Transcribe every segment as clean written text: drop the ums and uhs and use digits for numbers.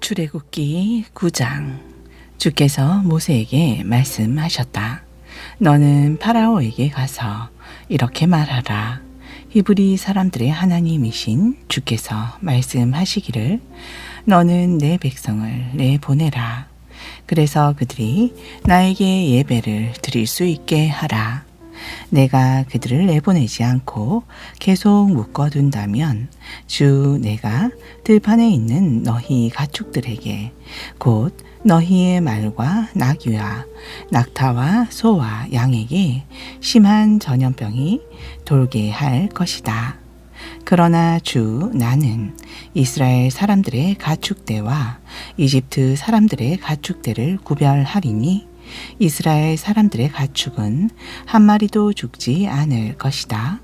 출애굽기 9장. 주께서 모세에게 말씀하셨다. 너는 파라오에게 가서 이렇게 말하라. 히브리 사람들의 하나님이신 주께서 말씀하시기를 너는 내 백성을 내보내라. 그래서 그들이 나에게 예배를 드릴 수 있게 하라. 내가 그들을 내보내지 않고 계속 묶어둔다면 주 내가 들판에 있는 너희 가축들에게 곧 너희의 말과 나귀와 낙타와 소와 양에게 심한 전염병이 돌게 할 것이다. 그러나 주 나는 이스라엘 사람들의 가축대와 이집트 사람들의 가축대를 구별하리니 이스라엘 사람들의 가축은 한 마리도 죽지 않을 것이다.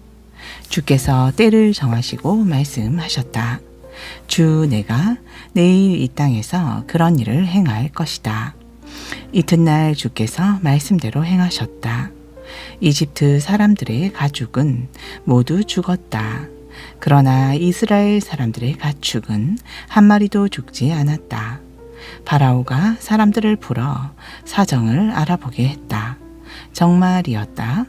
주께서 때를 정하시고 말씀하셨다. 주 내가 내일 이 땅에서 그런 일을 행할 것이다. 이튿날 주께서 말씀대로 행하셨다. 이집트 사람들의 가축은 모두 죽었다. 그러나 이스라엘 사람들의 가축은 한 마리도 죽지 않았다. 파라오가 사람들을 불어 사정을 알아보게 했다. 정말이었다.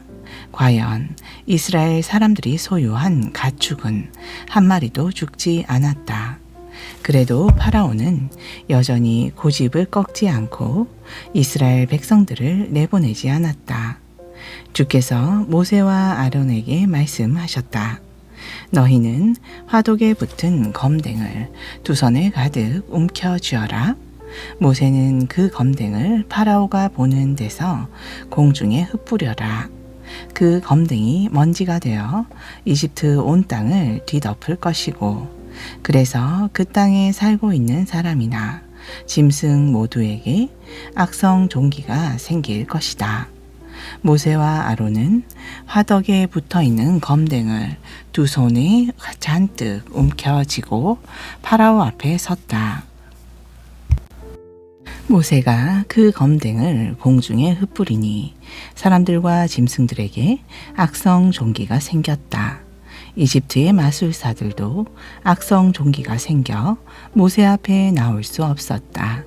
과연 이스라엘 사람들이 소유한 가축은 한 마리도 죽지 않았다. 그래도 파라오는 여전히 고집을 꺾지 않고 이스라엘 백성들을 내보내지 않았다. 주께서 모세와 아론에게 말씀하셨다. 너희는 화독에 붙은 검댕을 두 손에 가득 움켜쥐어라. 모세는 그 검댕을 파라오가 보는 데서 공중에 흩뿌려라. 그 검댕이 먼지가 되어 이집트 온 땅을 뒤덮을 것이고 그래서 그 땅에 살고 있는 사람이나 짐승 모두에게 악성 종기가 생길 것이다. 모세와 아론은 화덕에 붙어있는 검댕을 두 손에 잔뜩 움켜쥐고 파라오 앞에 섰다. 모세가 그 검댕을 공중에 흩뿌리니 사람들과 짐승들에게 악성 종기가 생겼다. 이집트의 마술사들도 악성 종기가 생겨 모세 앞에 나올 수 없었다.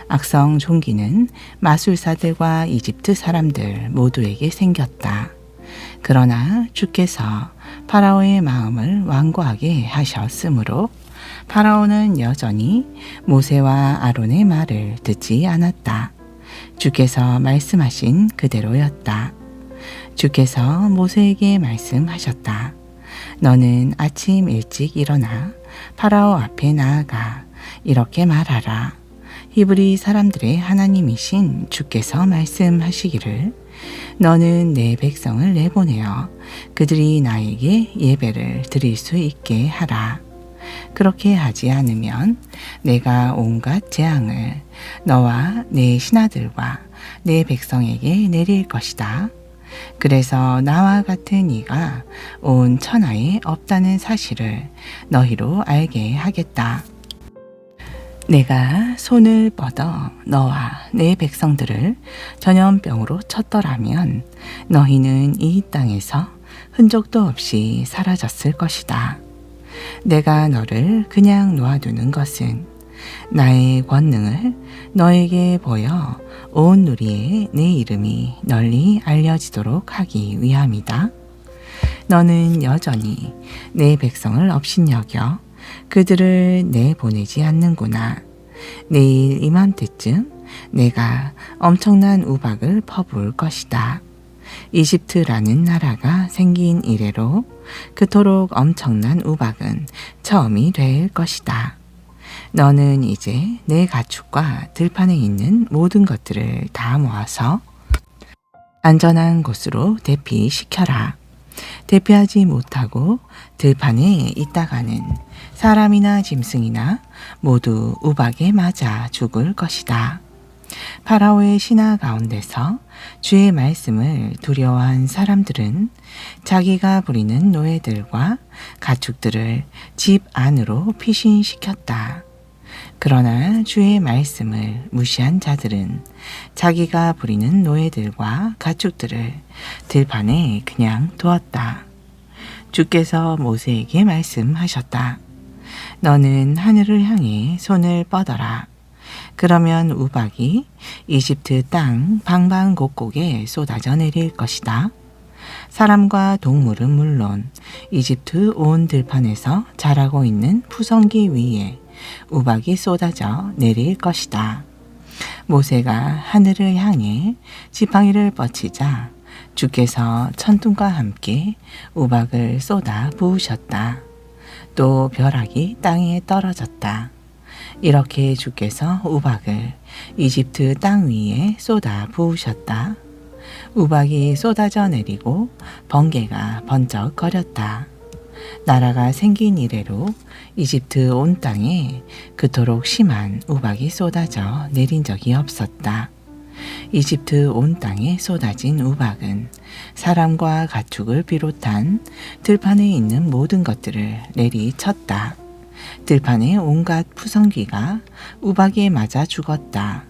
악성 종기는 마술사들과 이집트 사람들 모두에게 생겼다. 그러나 주께서 파라오의 마음을 완고하게 하셨으므로 파라오는 여전히 모세와 아론의 말을 듣지 않았다. 주께서 말씀하신 그대로였다. 주께서 모세에게 말씀하셨다. 너는 아침 일찍 일어나 파라오 앞에 나아가 이렇게 말하라. 히브리 사람들의 하나님이신 주께서 말씀하시기를 너는 내 백성을 내보내어 그들이 나에게 예배를 드릴 수 있게 하라. 그렇게 하지 않으면 내가 온갖 재앙을 너와 내 신하들과 내 백성에게 내릴 것이다. 그래서 나와 같은 이가 온 천하에 없다는 사실을 너희로 알게 하겠다. 내가 손을 뻗어 너와 내 백성들을 전염병으로 쳤더라면 너희는 이 땅에서 흔적도 없이 사라졌을 것이다. 내가 너를 그냥 놓아두는 것은 나의 권능을 너에게 보여 온 누리에 내 이름이 널리 알려지도록 하기 위함이다. 너는 여전히 내 백성을 업신여겨 그들을 내보내지 않는구나. 내일 이맘때쯤 내가 엄청난 우박을 퍼부을 것이다. 이집트라는 나라가 생긴 이래로 그토록 엄청난 우박은 처음이 될 것이다. 너는 이제 내 가축과 들판에 있는 모든 것들을 다 모아서 안전한 곳으로 대피시켜라. 대피하지 못하고 들판에 있다가는 사람이나 짐승이나 모두 우박에 맞아 죽을 것이다. 파라오의 신하 가운데서 주의 말씀을 두려워한 사람들은 자기가 부리는 노예들과 가축들을 집 안으로 피신시켰다. 그러나 주의 말씀을 무시한 자들은 자기가 부리는 노예들과 가축들을 들판에 그냥 두었다. 주께서 모세에게 말씀하셨다. 너는 하늘을 향해 손을 뻗어라. 그러면 우박이 이집트 땅 방방곡곡에 쏟아져 내릴 것이다. 사람과 동물은 물론 이집트 온 들판에서 자라고 있는 푸성기 위에 우박이 쏟아져 내릴 것이다. 모세가 하늘을 향해 지팡이를 뻗치자 주께서 천둥과 함께 우박을 쏟아 부으셨다. 또 벼락이 땅에 떨어졌다. 이렇게 주께서 우박을 이집트 땅 위에 쏟아 부으셨다. 우박이 쏟아져 내리고 번개가 번쩍거렸다. 나라가 생긴 이래로 이집트 온 땅에 그토록 심한 우박이 쏟아져 내린 적이 없었다. 이집트 온 땅에 쏟아진 우박은 사람과 가축을 비롯한 들판에 있는 모든 것들을 내리쳤다. 들판의 온갖 푸성귀가 우박에 맞아 죽었다.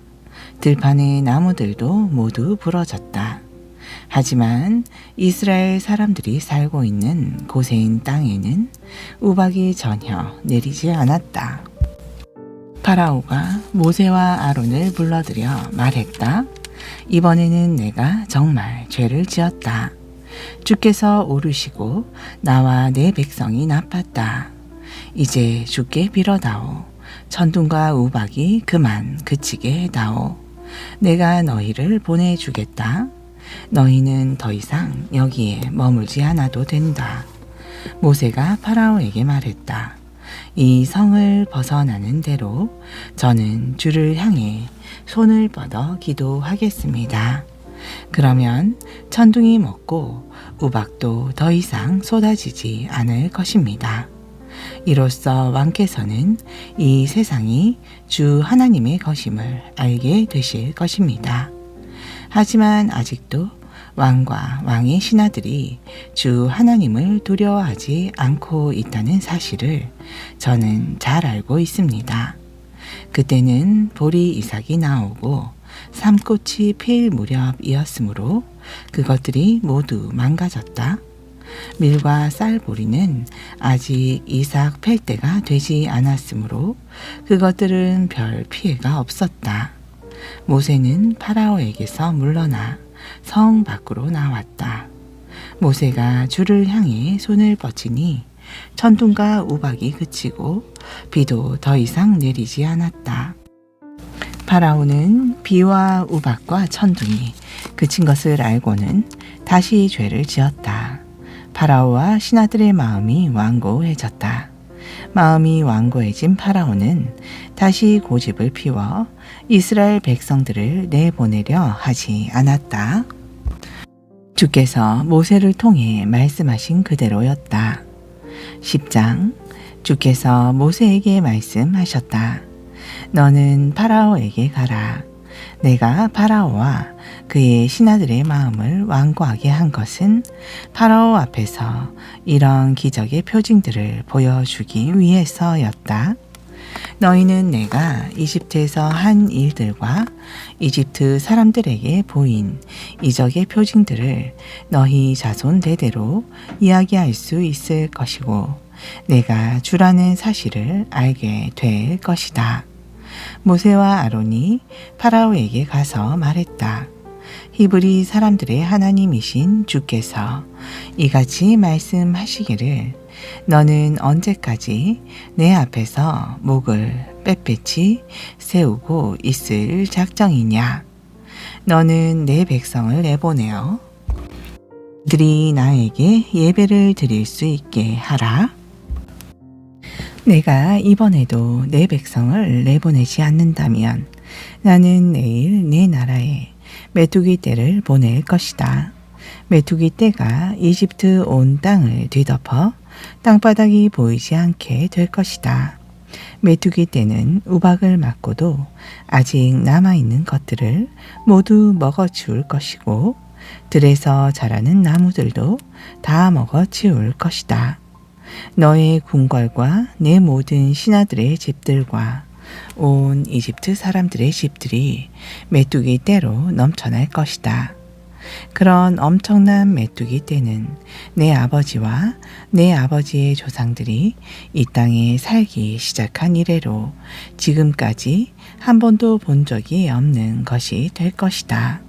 들판의 나무들도 모두 부러졌다. 하지만 이스라엘 사람들이 살고 있는 고세인 땅에는 우박이 전혀 내리지 않았다. 파라오가 모세와 아론을 불러들여 말했다. 이번에는 내가 정말 죄를 지었다. 주께서 오르시고 나와 내 백성이 나빴다. 이제 주께 빌어다오. 천둥과 우박이 그만 그치게 해다오. 내가 너희를 보내주겠다. 너희는 더 이상 여기에 머물지 않아도 된다. 모세가 파라오에게 말했다. 이 성을 벗어나는 대로 저는 주를 향해 손을 뻗어 기도하겠습니다. 그러면 천둥이 멎고 우박도 더 이상 쏟아지지 않을 것입니다. 이로써 왕께서는 이 세상이 주 하나님의 것임을 알게 되실 것입니다. 하지만 아직도 왕과 왕의 신하들이 주 하나님을 두려워하지 않고 있다는 사실을 저는 잘 알고 있습니다. 그때는 보리 이삭이 나오고 삼꽃이 피일 무렵이었으므로 그것들이 모두 망가졌다. 밀과 쌀보리는 아직 이삭 팰 때가 되지 않았으므로 그것들은 별 피해가 없었다. 모세는 파라오에게서 물러나 성 밖으로 나왔다. 모세가 주를 향해 손을 뻗치니 천둥과 우박이 그치고 비도 더 이상 내리지 않았다. 파라오는 비와 우박과 천둥이 그친 것을 알고는 다시 죄를 지었다. 파라오와 신하들의 마음이 완고해졌다. 마음이 완고해진 파라오는 다시 고집을 피워 이스라엘 백성들을 내보내려 하지 않았다. 주께서 모세를 통해 말씀하신 그대로였다. 10장 주께서 모세에게 말씀하셨다. 너는 파라오에게 가라. 내가 파라오와 그의 신하들의 마음을 완고하게 한 것은 파라오 앞에서 이런 기적의 표징들을 보여주기 위해서였다. 너희는 내가 이집트에서 한 일들과 이집트 사람들에게 보인 이적의 표징들을 너희 자손 대대로 이야기할 수 있을 것이고 내가 주라는 사실을 알게 될 것이다. 모세와 아론이 파라오에게 가서 말했다. 히브리 사람들의 하나님이신 주께서 이같이 말씀하시기를 너는 언제까지 내 앞에서 목을 빳빳이 세우고 있을 작정이냐? 너는 내 백성을 내보내어 그들이 나에게 예배를 드릴 수 있게 하라. 내가 이번에도 내 백성을 내보내지 않는다면 나는 내일 내 나라에 메뚜기 떼를 보낼 것이다. 메뚜기 떼가 이집트 온 땅을 뒤덮어 땅바닥이 보이지 않게 될 것이다. 메뚜기 떼는 우박을 맞고도 아직 남아있는 것들을 모두 먹어치울 것이고 들에서 자라는 나무들도 다 먹어치울 것이다. 너의 궁궐과 내 모든 신하들의 집들과 온 이집트 사람들의 집들이 메뚜기 떼로 넘쳐날 것이다. 그런 엄청난 메뚜기 떼는 내 아버지와 내 아버지의 조상들이 이 땅에 살기 시작한 이래로 지금까지 한 번도 본 적이 없는 것이 될 것이다.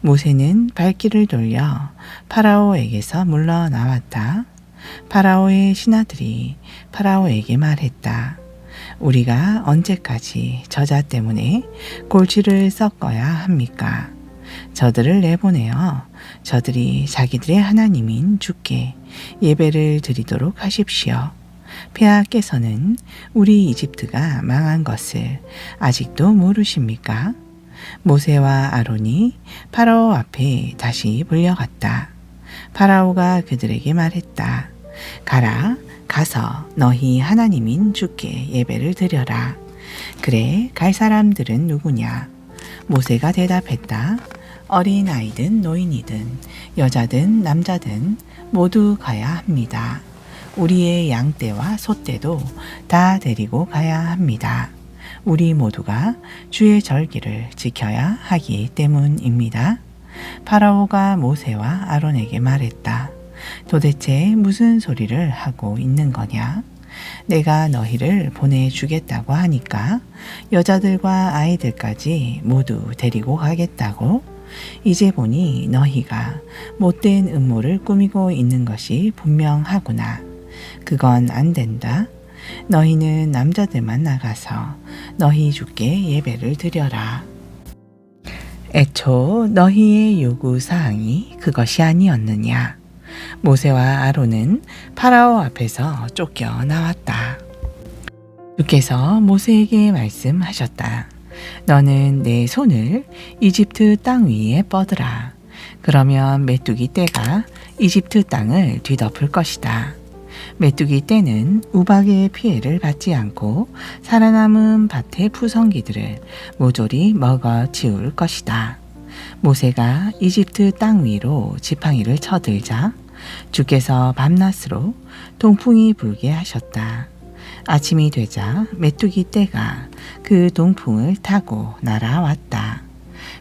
모세는 발길을 돌려 파라오에게서 물러나왔다. 파라오의 신하들이 파라오에게 말했다. 우리가 언제까지 저자 때문에 골치를 썩어야 합니까? 저들을 내보내어 저들이 자기들의 하나님인 주께 예배를 드리도록 하십시오. 폐하께서는 우리 이집트가 망한 것을 아직도 모르십니까? 모세와 아론이 파라오 앞에 다시 불려갔다. 파라오가 그들에게 말했다. 가라, 가서 너희 하나님인 주께 예배를 드려라. 그래, 갈 사람들은 누구냐? 모세가 대답했다. 어린아이든 노인이든 여자든 남자든 모두 가야 합니다. 우리의 양떼와 소떼도 다 데리고 가야 합니다. 우리 모두가 주의 절기를 지켜야 하기 때문입니다. 파라오가 모세와 아론에게 말했다. 도대체 무슨 소리를 하고 있는 거냐? 내가 너희를 보내주겠다고 하니까 여자들과 아이들까지 모두 데리고 가겠다고? 이제 보니 너희가 못된 음모를 꾸미고 있는 것이 분명하구나. 그건 안 된다. 너희는 남자들만 나가서 너희 주께 예배를 드려라. 애초 너희의 요구사항이 그것이 아니었느냐. 모세와 아론은 파라오 앞에서 쫓겨나왔다. 주께서 모세에게 말씀하셨다. 너는 내 손을 이집트 땅 위에 뻗으라. 그러면 메뚜기 떼가 이집트 땅을 뒤덮을 것이다. 메뚜기 떼는 우박의 피해를 받지 않고 살아남은 밭의 푸성기들을 모조리 먹어 치울 것이다. 모세가 이집트 땅 위로 지팡이를 쳐들자 주께서 밤낮으로 동풍이 불게 하셨다. 아침이 되자 메뚜기 떼가 그 동풍을 타고 날아왔다.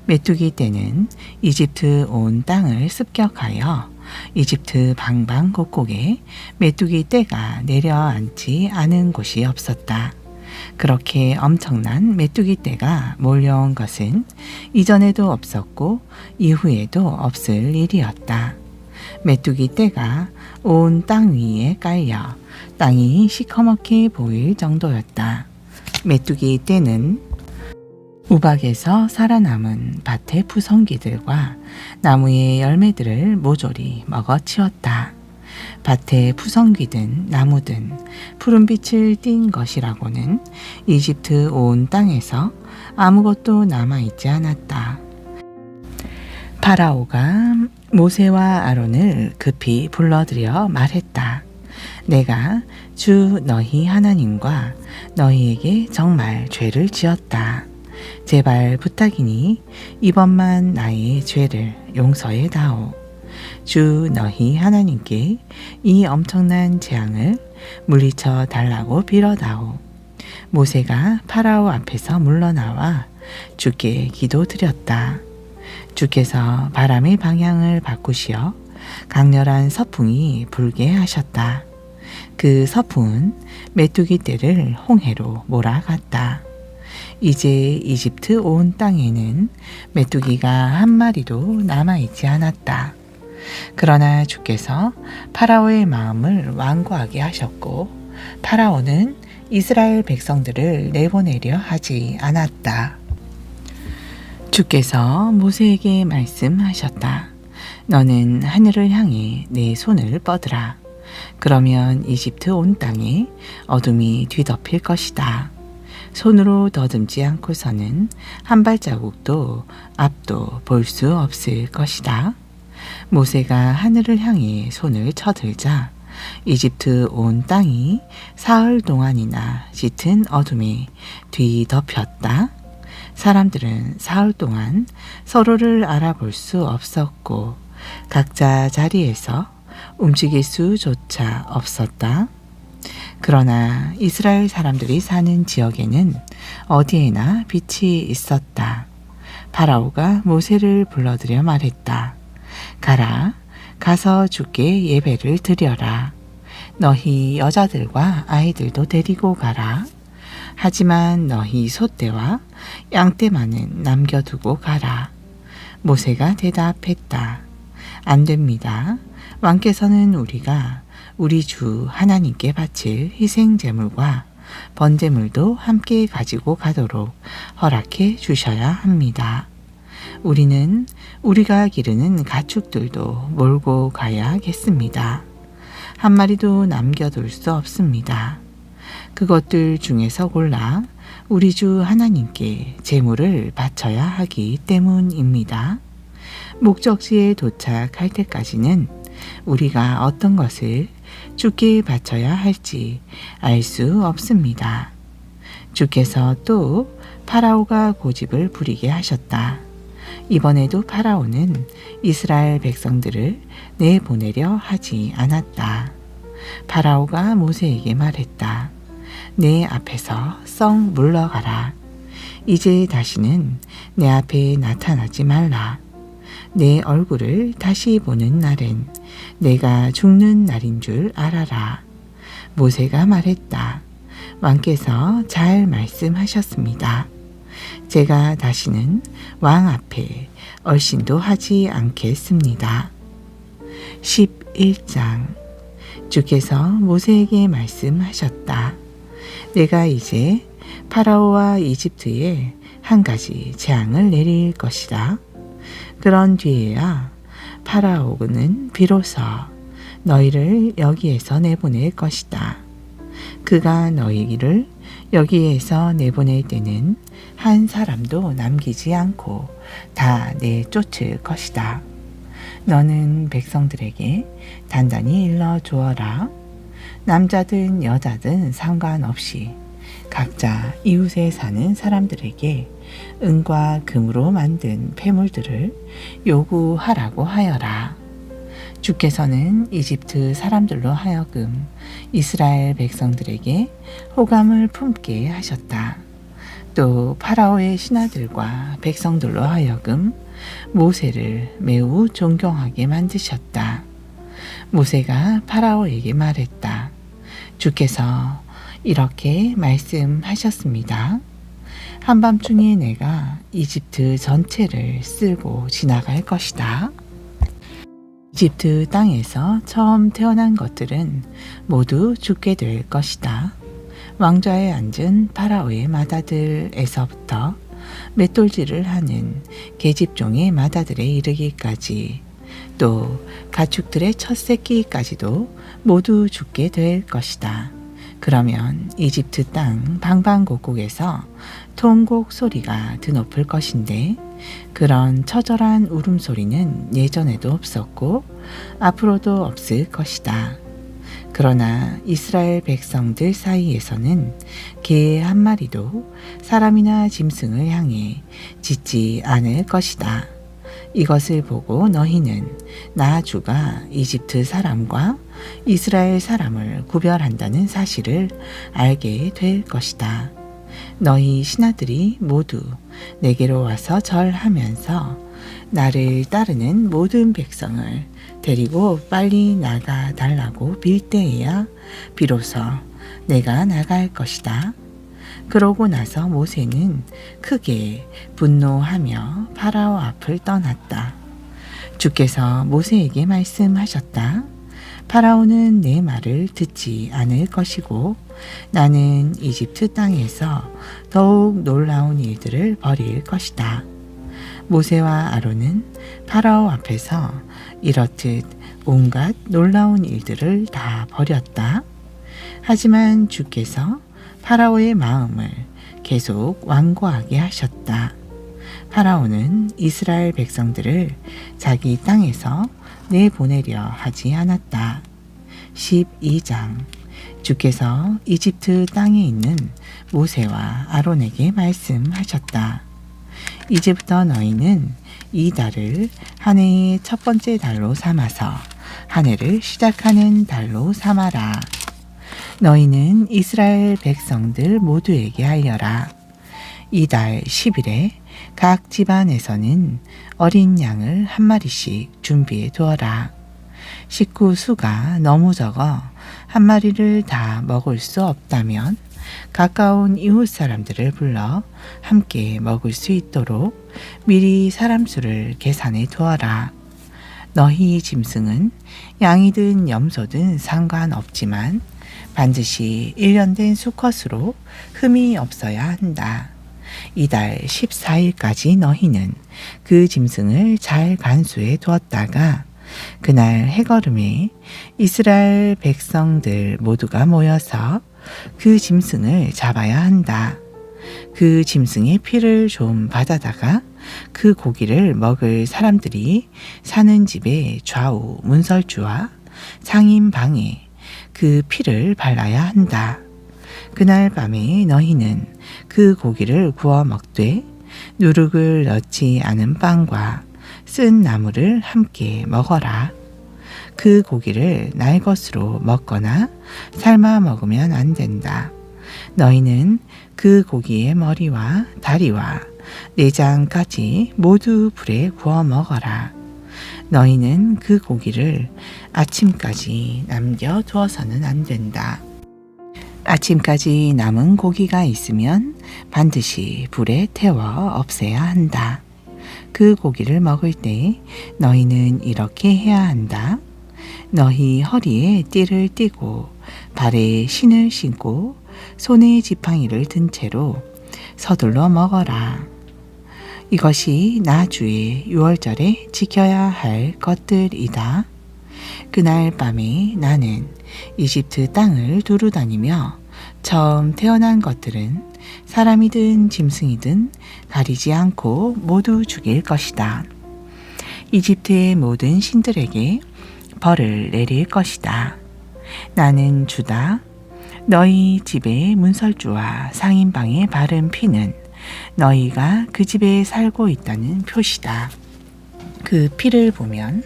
메뚜기 떼는 이집트 온 땅을 습격하여 이집트 방방곡곡에 메뚜기 떼가 내려앉지 않은 곳이 없었다. 그렇게 엄청난 메뚜기 떼가 몰려온 것은 이전에도 없었고 이후에도 없을 일이었다. 메뚜기 떼가 온 땅 위에 깔려 땅이 시커멓게 보일 정도였다. 메뚜기 떼는 우박에서 살아남은 밭의 푸성기들과 나무의 열매들을 모조리 먹어치웠다. 밭의 푸성기든 나무든 푸른빛을 띤 것이라고는 이집트 온 땅에서 아무것도 남아있지 않았다. 파라오가 모세와 아론을 급히 불러들여 말했다. 내가 주 너희 하나님과 너희에게 정말 죄를 지었다. 제발 부탁이니 이번만 나의 죄를 용서해 다오. 주 너희 하나님께 이 엄청난 재앙을 물리쳐 달라고 빌어다오. 모세가 파라오 앞에서 물러나와 주께 기도드렸다. 주께서 바람의 방향을 바꾸시어 강렬한 서풍이 불게 하셨다. 그 서풍은 메뚜기 떼를 홍해로 몰아갔다. 이제 이집트 온 땅에는 메뚜기가 한 마리도 남아있지 않았다. 그러나 주께서 파라오의 마음을 완고하게 하셨고 파라오는 이스라엘 백성들을 내보내려 하지 않았다. 주께서 모세에게 말씀하셨다. 너는 하늘을 향해 내 손을 뻗으라. 그러면 이집트 온 땅에 어둠이 뒤덮일 것이다. 손으로 더듬지 않고서는 한 발자국도 앞도 볼 수 없을 것이다. 모세가 하늘을 향해 손을 쳐들자 이집트 온 땅이 사흘 동안이나 짙은 어둠에 뒤덮였다. 사람들은 사흘 동안 서로를 알아볼 수 없었고 각자 자리에서 움직일 수조차 없었다. 그러나 이스라엘 사람들이 사는 지역에는 어디에나 빛이 있었다. 파라오가 모세를 불러들여 말했다. 가라, 가서 주께 예배를 드려라. 너희 여자들과 아이들도 데리고 가라. 하지만 너희 소떼와 양떼만은 남겨두고 가라. 모세가 대답했다. 안 됩니다. 왕께서는 우리가 우리 주 하나님께 바칠 희생제물과 번제물도 함께 가지고 가도록 허락해 주셔야 합니다. 우리는 우리가 기르는 가축들도 몰고 가야겠습니다. 한 마리도 남겨둘 수 없습니다. 그것들 중에서 골라 우리 주 하나님께 제물을 바쳐야 하기 때문입니다. 목적지에 도착할 때까지는 우리가 어떤 것을 주께 바쳐야 할지 알 수 없습니다. 주께서 또 파라오가 고집을 부리게 하셨다. 이번에도 파라오는 이스라엘 백성들을 내보내려 하지 않았다. 파라오가 모세에게 말했다. 내 앞에서 썩 물러가라. 이제 다시는 내 앞에 나타나지 말라. 내 얼굴을 다시 보는 날엔 내가 죽는 날인 줄 알아라. 모세가 말했다. 왕께서 잘 말씀하셨습니다. 제가 다시는 왕 앞에 얼씬도 하지 않겠습니다. 11장. 주께서 모세에게 말씀하셨다. 내가 이제 파라오와 이집트에 한 가지 재앙을 내릴 것이다. 그런 뒤에야 파라오는 비로소 너희를 여기에서 내보낼 것이다. 그가 너희를 여기에서 내보낼 때는 한 사람도 남기지 않고 다 내쫓을 것이다. 너는 백성들에게 단단히 일러 주어라. 남자든 여자든 상관없이 각자 이웃에 사는 사람들에게 은과 금으로 만든 폐물들을 요구하라고 하여라. 주께서는 이집트 사람들로 하여금 이스라엘 백성들에게 호감을 품게 하셨다. 또 파라오의 신하들과 백성들로 하여금 모세를 매우 존경하게 만드셨다. 모세가 파라오에게 말했다. 주께서 이렇게 말씀하셨습니다. 한밤중에 내가 이집트 전체를 쓸고 지나갈 것이다. 이집트 땅에서 처음 태어난 것들은 모두 죽게 될 것이다. 왕좌에 앉은 파라오의 맏아들에서부터 맷돌질을 하는 계집종의 맏아들에 이르기까지 또 가축들의 첫 새끼까지도 모두 죽게 될 것이다. 그러면 이집트 땅 방방곡곡에서 통곡 소리가 드높을 것인데 그런 처절한 울음소리는 예전에도 없었고 앞으로도 없을 것이다. 그러나 이스라엘 백성들 사이에서는 개 한 마리도 사람이나 짐승을 향해 짖지 않을 것이다. 이것을 보고 너희는 나 주가 이집트 사람과 이스라엘 사람을 구별한다는 사실을 알게 될 것이다. 너희 신하들이 모두 내게로 와서 절하면서 나를 따르는 모든 백성을 데리고 빨리 나가 달라고 빌 때에야 비로소 내가 나갈 것이다. 그러고 나서 모세는 크게 분노하며 파라오 앞을 떠났다. 주께서 모세에게 말씀하셨다. 파라오는 내 말을 듣지 않을 것이고 나는 이집트 땅에서 더욱 놀라운 일들을 벌일 것이다. 모세와 아론은 파라오 앞에서 이렇듯 온갖 놀라운 일들을 다 벌였다. 하지만 주께서 파라오의 마음을 계속 완고하게 하셨다. 파라오는 이스라엘 백성들을 자기 땅에서 내보내려 하지 않았다. 12장. 주께서 이집트 땅에 있는 모세와 아론에게 말씀하셨다. 이제부터 너희는 이 달을 한 해의 첫 번째 달로 삼아서 한 해를 시작하는 달로 삼아라. 너희는 이스라엘 백성들 모두에게 알려라. 이달 10일에 각 집안에서는 어린 양을 한 마리씩 준비해 두어라. 식구 수가 너무 적어 한 마리를 다 먹을 수 없다면 가까운 이웃 사람들을 불러 함께 먹을 수 있도록 미리 사람 수를 계산해 두어라. 너희 짐승은 양이든 염소든 상관없지만 반드시 1년 된 수컷으로 흠이 없어야 한다. 이달 14일까지 너희는 그 짐승을 잘 간수해 두었다가 그날 해걸음에 이스라엘 백성들 모두가 모여서 그 짐승을 잡아야 한다. 그 짐승의 피를 좀 받아다가 그 고기를 먹을 사람들이 사는 집의 좌우 문설주와 상인 방에 그 피를 발라야 한다. 그날 밤에 너희는 그 고기를 구워 먹되 누룩을 넣지 않은 빵과 쓴 나물을 함께 먹어라. 그 고기를 날 것으로 먹거나 삶아 먹으면 안 된다. 너희는 그 고기의 머리와 다리와 내장까지 모두 불에 구워 먹어라. 너희는 그 고기를 아침까지 남겨두어서는 안 된다. 아침까지 남은 고기가 있으면 반드시 불에 태워 없애야 한다. 그 고기를 먹을 때 너희는 이렇게 해야 한다. 너희 허리에 띠를 띠고 발에 신을 신고 손에 지팡이를 든 채로 서둘러 먹어라. 이것이 나주의 유월절에 지켜야 할 것들이다. 그날 밤에 나는 이집트 땅을 두루 다니며 처음 태어난 것들은 사람이든 짐승이든 가리지 않고 모두 죽일 것이다. 이집트의 모든 신들에게 벌을 내릴 것이다. 나는 주다. 너희 집의 문설주와 상인방에 바른 피는 너희가 그 집에 살고 있다는 표시다. 그 피를 보면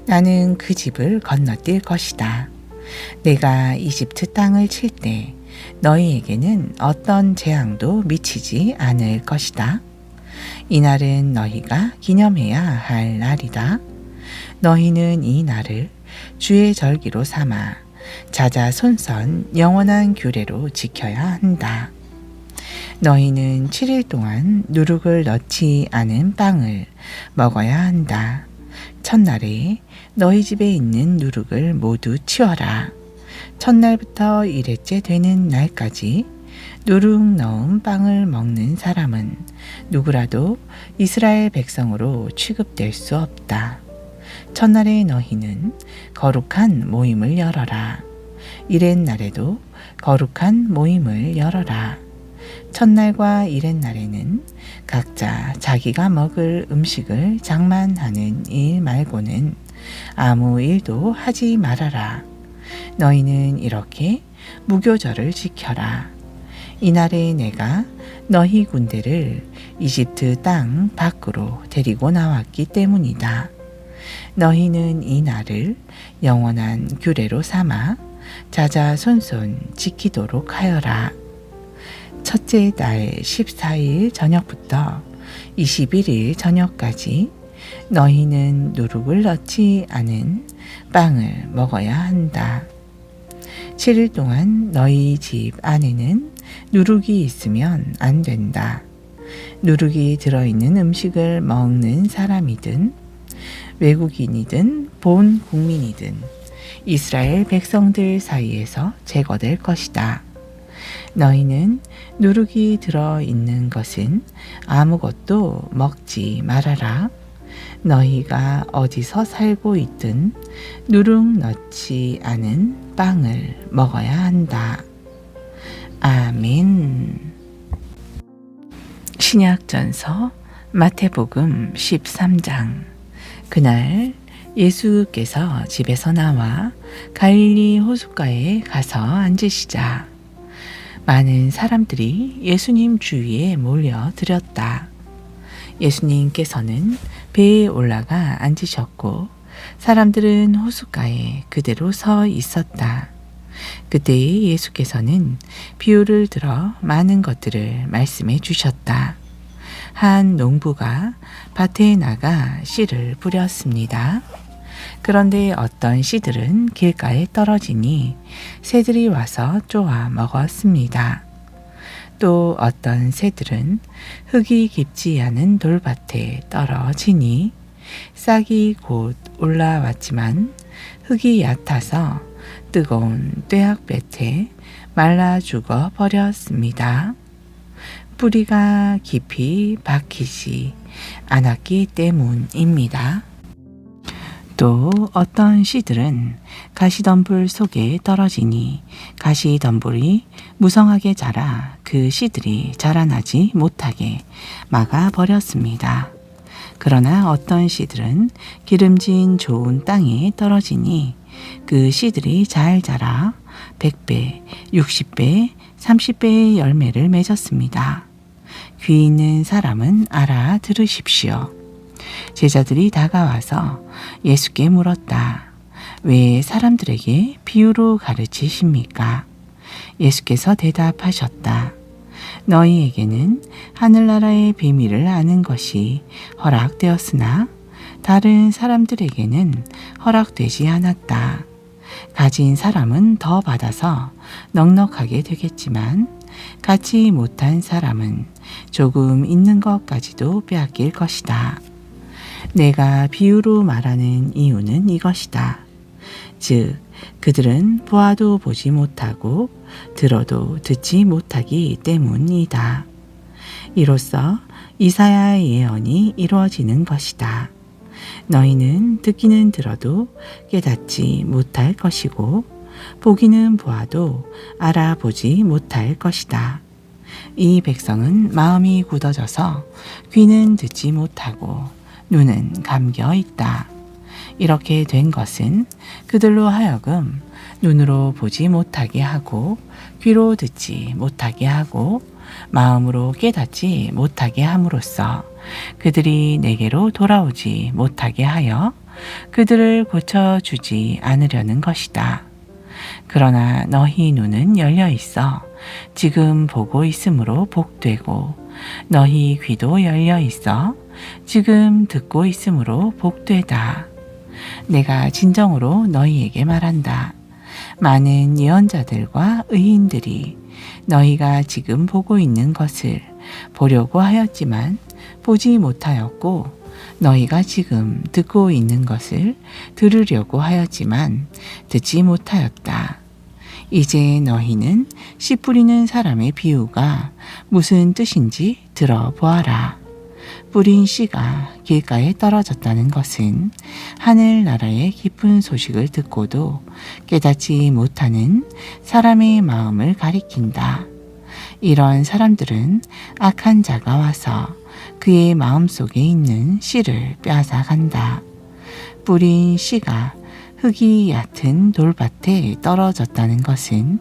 나는 그 집을 건너뛸 것이다. 내가 이집트 땅을 칠 때 너희에게는 어떤 재앙도 미치지 않을 것이다. 이날은 너희가 기념해야 할 날이다. 너희는 이 날을 주의 절기로 삼아 자자손손 영원한 규례로 지켜야 한다. 너희는 7일 동안 누룩을 넣지 않은 빵을 먹어야 한다. 첫날에 너희 집에 있는 누룩을 모두 치워라. 첫날부터 1회째 되는 날까지 누룩 넣은 빵을 먹는 사람은 누구라도 이스라엘 백성으로 취급될 수 없다. 첫날에 너희는 거룩한 모임을 열어라. 이렛날에도 거룩한 모임을 열어라. 첫날과 이렛날에는 각자 자기가 먹을 음식을 장만하는 일 말고는 아무 일도 하지 말아라. 너희는 이렇게 무교절을 지켜라. 이날에 내가 너희 군대를 이집트 땅 밖으로 데리고 나왔기 때문이다. 너희는 이 날을 영원한 규례로 삼아 자자손손 지키도록 하여라. 첫째 달 14일 저녁부터 21일 저녁까지 너희는 누룩을 넣지 않은 빵을 먹어야 한다. 7일 동안 너희 집 안에는 누룩이 있으면 안 된다. 누룩이 들어있는 음식을 먹는 사람이든 외국인이든 본 국민이든 이스라엘 백성들 사이에서 제거될 것이다. 너희는 누룩이 들어있는 것은 아무것도 먹지 말아라. 너희가 어디서 살고 있든 누룩 넣지 않은 빵을 먹어야 한다. 아멘. 신약전서 마태복음 13장. 그날 예수께서 집에서 나와 갈릴리 호숫가에 가서 앉으시자 많은 사람들이 예수님 주위에 몰려들었다. 예수님께서는 배에 올라가 앉으셨고 사람들은 호숫가에 그대로 서 있었다. 그때 예수께서는 비유를 들어 많은 것들을 말씀해 주셨다. 한 농부가 밭에 나가 씨를 뿌렸습니다. 그런데 어떤 씨들은 길가에 떨어지니 새들이 와서 쪼아 먹었습니다. 또 어떤 새들은 흙이 깊지 않은 돌밭에 떨어지니 싹이 곧 올라왔지만 흙이 얕아서 뜨거운 뙤약볕에 말라 죽어 버렸습니다. 뿌리가 깊이 박히지 않았기 때문입니다. 또 어떤 씨들은 가시덤불 속에 떨어지니 가시덤불이 무성하게 자라 그 씨들이 자라나지 못하게 막아버렸습니다. 그러나 어떤 씨들은 기름진 좋은 땅에 떨어지니 그 씨들이 잘 자라 100배, 60배, 30배의 열매를 맺었습니다. 귀 있는 사람은 알아들으십시오. 제자들이 다가와서 예수께 물었다. 왜 사람들에게 비유로 가르치십니까? 예수께서 대답하셨다. 너희에게는 하늘나라의 비밀을 아는 것이 허락되었으나 다른 사람들에게는 허락되지 않았다. 가진 사람은 더 받아서 넉넉하게 되겠지만 갖지 못한 사람은 조금 있는 것까지도 빼앗길 것이다. 내가 비유로 말하는 이유는 이것이다. 즉, 그들은 보아도 보지 못하고 들어도 듣지 못하기 때문이다. 이로써 이사야의 예언이 이루어지는 것이다. 너희는 듣기는 들어도 깨닫지 못할 것이고 보기는 보아도 알아보지 못할 것이다. 이 백성은 마음이 굳어져서 귀는 듣지 못하고 눈은 감겨 있다. 이렇게 된 것은 그들로 하여금 눈으로 보지 못하게 하고 귀로 듣지 못하게 하고 마음으로 깨닫지 못하게 함으로써 그들이 내게로 돌아오지 못하게 하여 그들을 고쳐주지 않으려는 것이다. 그러나 너희 눈은 열려 있어 지금 보고 있으므로 복되고 너희 귀도 열려 있어 지금 듣고 있으므로 복되다. 내가 진정으로 너희에게 말한다. 많은 예언자들과 의인들이 너희가 지금 보고 있는 것을 보려고 하였지만 보지 못하였고 너희가 지금 듣고 있는 것을 들으려고 하였지만 듣지 못하였다. 이제 너희는 씨 뿌리는 사람의 비유가 무슨 뜻인지 들어보아라. 뿌린 씨가 길가에 떨어졌다는 것은 하늘나라의 기쁜 소식을 듣고도 깨닫지 못하는 사람의 마음을 가리킨다. 이런 사람들은 악한 자가 와서 그의 마음속에 있는 씨를 빼앗아간다. 뿌린 씨가 흙이 얕은 돌밭에 떨어졌다는 것은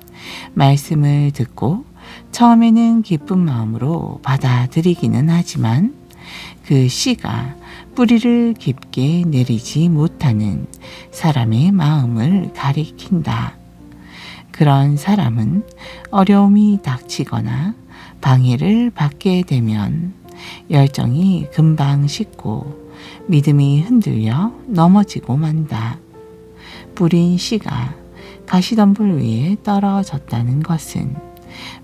말씀을 듣고 처음에는 기쁜 마음으로 받아들이기는 하지만 그 씨가 뿌리를 깊게 내리지 못하는 사람의 마음을 가리킨다. 그런 사람은 어려움이 닥치거나 방해를 받게 되면 열정이 금방 식고 믿음이 흔들려 넘어지고 만다. 뿌린 씨가 가시덤불 위에 떨어졌다는 것은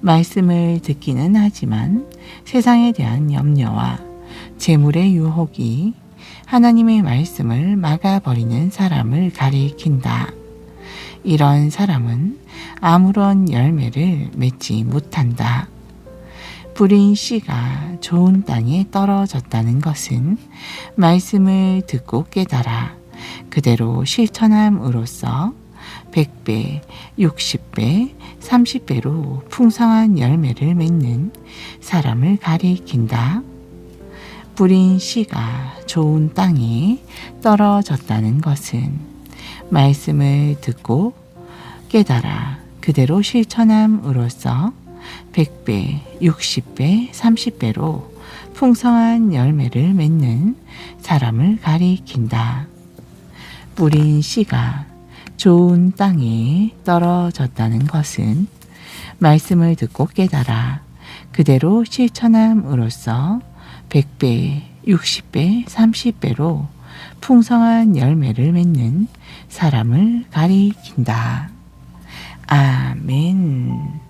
말씀을 듣기는 하지만 세상에 대한 염려와 재물의 유혹이 하나님의 말씀을 막아버리는 사람을 가리킨다. 이런 사람은 아무런 열매를 맺지 못한다. 뿌린 씨가 좋은 땅에 떨어졌다는 것은 말씀을 듣고 깨달아 그대로 실천함으로써 100배, 60배, 30배로 풍성한 열매를 맺는 사람을 가리킨다. 뿌린 씨가 좋은 땅에 떨어졌다는 것은 말씀을 듣고 깨달아 그대로 실천함으로써 100배, 60배, 30배로 풍성한 열매를 맺는 사람을 가리킨다. 뿌린 씨가 좋은 땅에 떨어졌다는 것은 말씀을 듣고 깨달아 그대로 실천함으로써 100배, 60배, 30배로 풍성한 열매를 맺는 사람을 가리킨다. 아멘.